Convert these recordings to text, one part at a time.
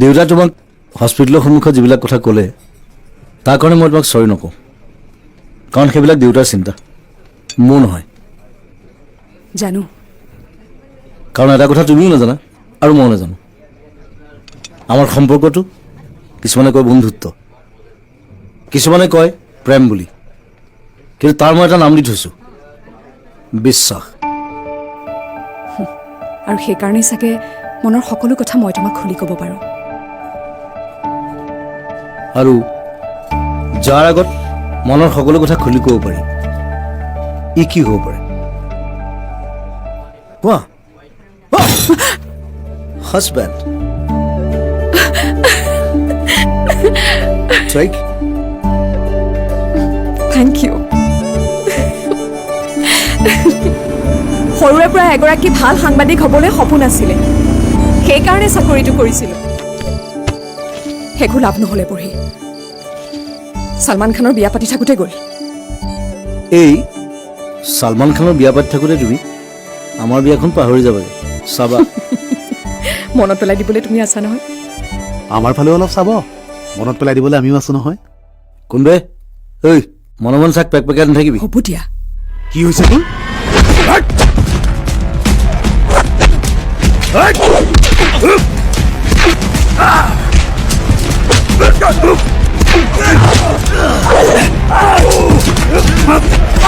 দেউতা তোমাক হস্পিটেলৰ সন্মুখত যিবিলাক কথা ক'লে তাৰ কাৰণে মই তোমাক চৰি নকওঁ, কাৰণ সেইবিলাক দেউতাৰ চিন্তা, মোৰ নহয়। জানো, কাৰণ এটা কথা তুমিও নাজানা আৰু মই নাজানো, আমাৰ সম্পৰ্কটো কিছুমানে কয় বন্ধুত্ব, কিছুমানে কয় প্ৰেম বুলি, কিন্তু তাৰ মই এটা নাম দি থৈছোঁ, বিশ্বাস। আৰু সেইকাৰণেই চাগে মনৰ সকলো কথা মই তোমাক খুলি ক'ব পাৰোঁ। আৰু যাৰ আগত মনৰ সকলো কথা খুলি ক'ব পাৰি, ই কি হ'ব পাৰে কোৱা? হাজবেণ্ড। Take. Thank you. সৰুৰে পৰা এগৰাকী ভাল সাংবাদিক হ'বলৈ সপোন আছিলে, সেইকাৰণে চাকৰিটো কৰিছিলোঁ। একো লাভ নহ'লে পঢ়ি ছালমান খানৰ বিয়া পাতি থাকোঁতে গ'ল। এই ছালমান খানৰ বিয়া পাতি থাকোঁতে তুমি আমাৰ বিয়াখন পাহৰি যাবাগে, চাবা। মনত পেলাই দিবলৈ তুমি আছা নহয়। আমাৰ ফালেও অলপ চাব, মনত পেলাই দিবলৈ আমিও আছো নহয়। কোনবে ঐ মনে মন চাক পেক পেকাই নাথাকিবি। হ'ব দিয়া। কি হৈছে তোৰ?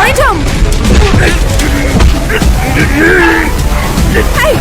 অৰিন্দম! Hey!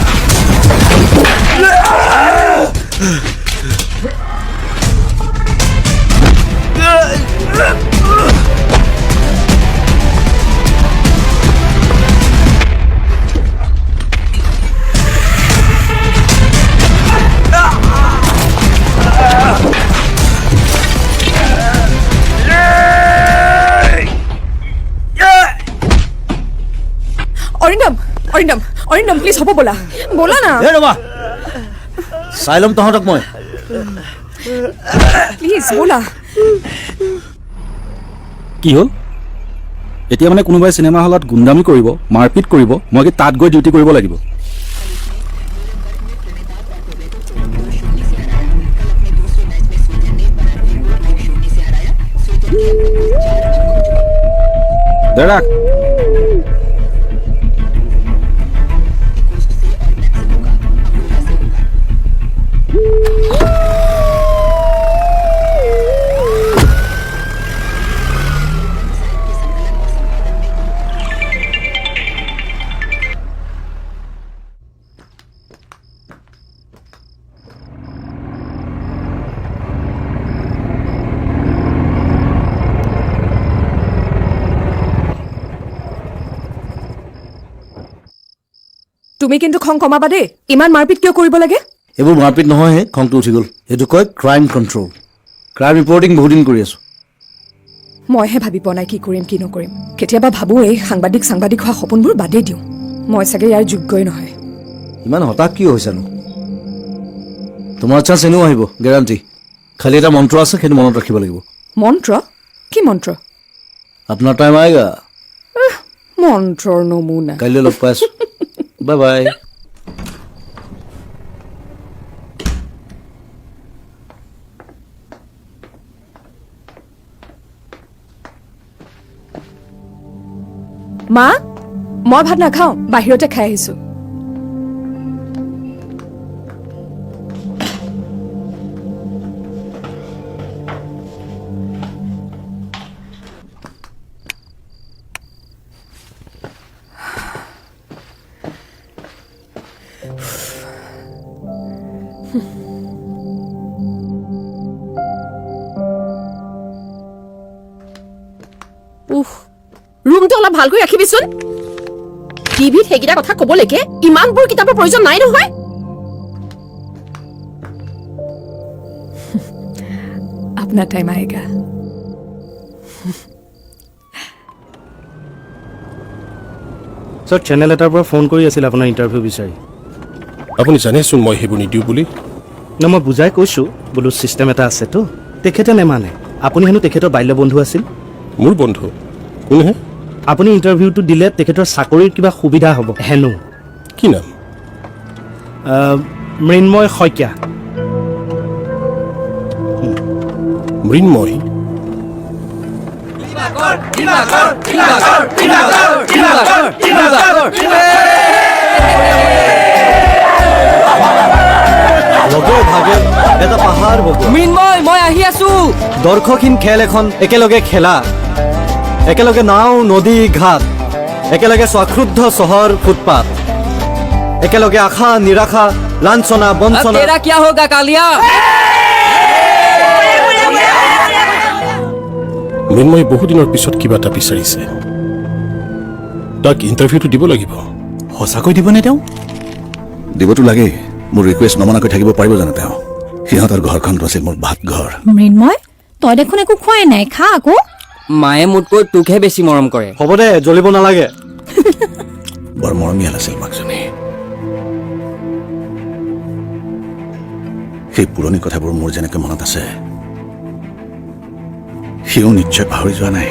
অৰিন্দম, অৰিন্দম প্লিজ হ'ব, ব'লা ব'লা না। ৰবা চাই ল'ম তহঁতক মই। প্লিজ ব'লা। কি হ'ল এতিয়া? মানে কোনোবাই চিনেমা হলত গুণ্ডামি কৰিব, মাৰপিট কৰিব, মই কি তাত গৈ ডিউটি কৰিব লাগিব? দেৰাক তুমি কিন্তু খং কমাবা দেই। ইমান মাৰপিট কিয় কৰিব লাগে? এইবোৰ মাৰপিট নহয়হে, খংটো উঠি গ'ল। এইটো কয় ক্ৰাইম কণ্ট্ৰল। ক্ৰাইম ৰিপৰ্টিং বহুত দিন কৰি আছোঁ। মইহে ভাবি পোৱা নাই কি কৰিম কি নকৰিম। কেতিয়াবা ভাবোঁ এই সাংবাদিক হোৱা সপোনবোৰ বাদেই দিওঁ। মই চাগে ইয়াৰ যোগ্যই নহয়। ইমান হতাশ কিয় হৈছানো? তোমাৰ চান্স এনেও আহিব, গেৰাণ্টি। খালি এটা মন্ত্ৰ আছে, সেইটো মনত ৰাখিব লাগিব। মন্ত্ৰ? কি মন্ত্ৰ? আপোনাৰ টাইম আয়েগা। মন্ত্ৰৰ নমুনা। কাইলৈ লগ পাই আছোঁ। Bye bye. মা, মই ভাত নাখাওঁ, বাহিৰতে খাই আহিছোঁ। ৰুমটো অলপ ভালকৈ ৰাখিবিচোন। টিভিত সেইকেইটা কথা ক'বলৈকে ইমানবোৰ কিতাপৰ প্ৰয়োজন নাই নহয়। আপোনাৰ টাইম আয়েগা। ছাৰ, চেনেল এটাৰ পৰা ফোন কৰি আছিল আপোনাৰ ইণ্টাৰভিউ বিচাৰি। আপুনি জানেচোন মই সেইবোৰ নিদিওঁ বুলি। ন, মই বুজাই কৈছোঁ বোলো ছিষ্টেম এটা আছেতো। তেখেতে নেমানে। আপুনি হেনো তেখেতৰ বাল্য বন্ধু আছিল। মোৰ বন্ধু কোনহে? আপুনি ইণ্টাৰভিউটো দিলে তেখেতৰ চাকৰিৰ কিবা সুবিধা হ'ব হেনো। কি নাম? মৃন্ময় শইকীয়া। মৃন্ময় লগে ভাগে এটা পাহাৰ বগোৱা মৃন্ময় মই আহি আছো দৰ্শকহীন খেল এখন একেলগে খেলা একেলগে নাও নদী ঘাট একেলগে স্বাক্ষুদ্ধ চহৰ ফুটপাথ একেলগে আশা নিৰাশা লাঞ্ছনা বঞ্চনা তেৰা কিয়া হোগা কালিয়া মৃন্ময় বহুদিনৰ পিছত কিবা এটা বিচাৰিছে তাক ইণ্টাৰভিউটো দিব লাগিব সঁচাকৈ দিবনে তেওঁ দিবতো লাগেই মোৰ ৰিকুৱেষ্ট নমনাকৈ থাকিব পাৰিব জানো তেওঁ সিহঁতৰ ঘৰখনটো আছিল মোৰ ভাত ঘৰ মৃন্ময় তই দেখোন একো খোৱাই নাই খা আকৌ মায়ে মোতকৈ তোকহে বেছি মৰম কৰে হ'ব দে জ্বলিব নালাগে বৰ মৰমীয়াল আছিল মাকজনী সেই পুৰণি কথাবোৰ মোৰ যেনেকৈ মনত আছে সিও নিশ্চয় পাহৰি যোৱা নাই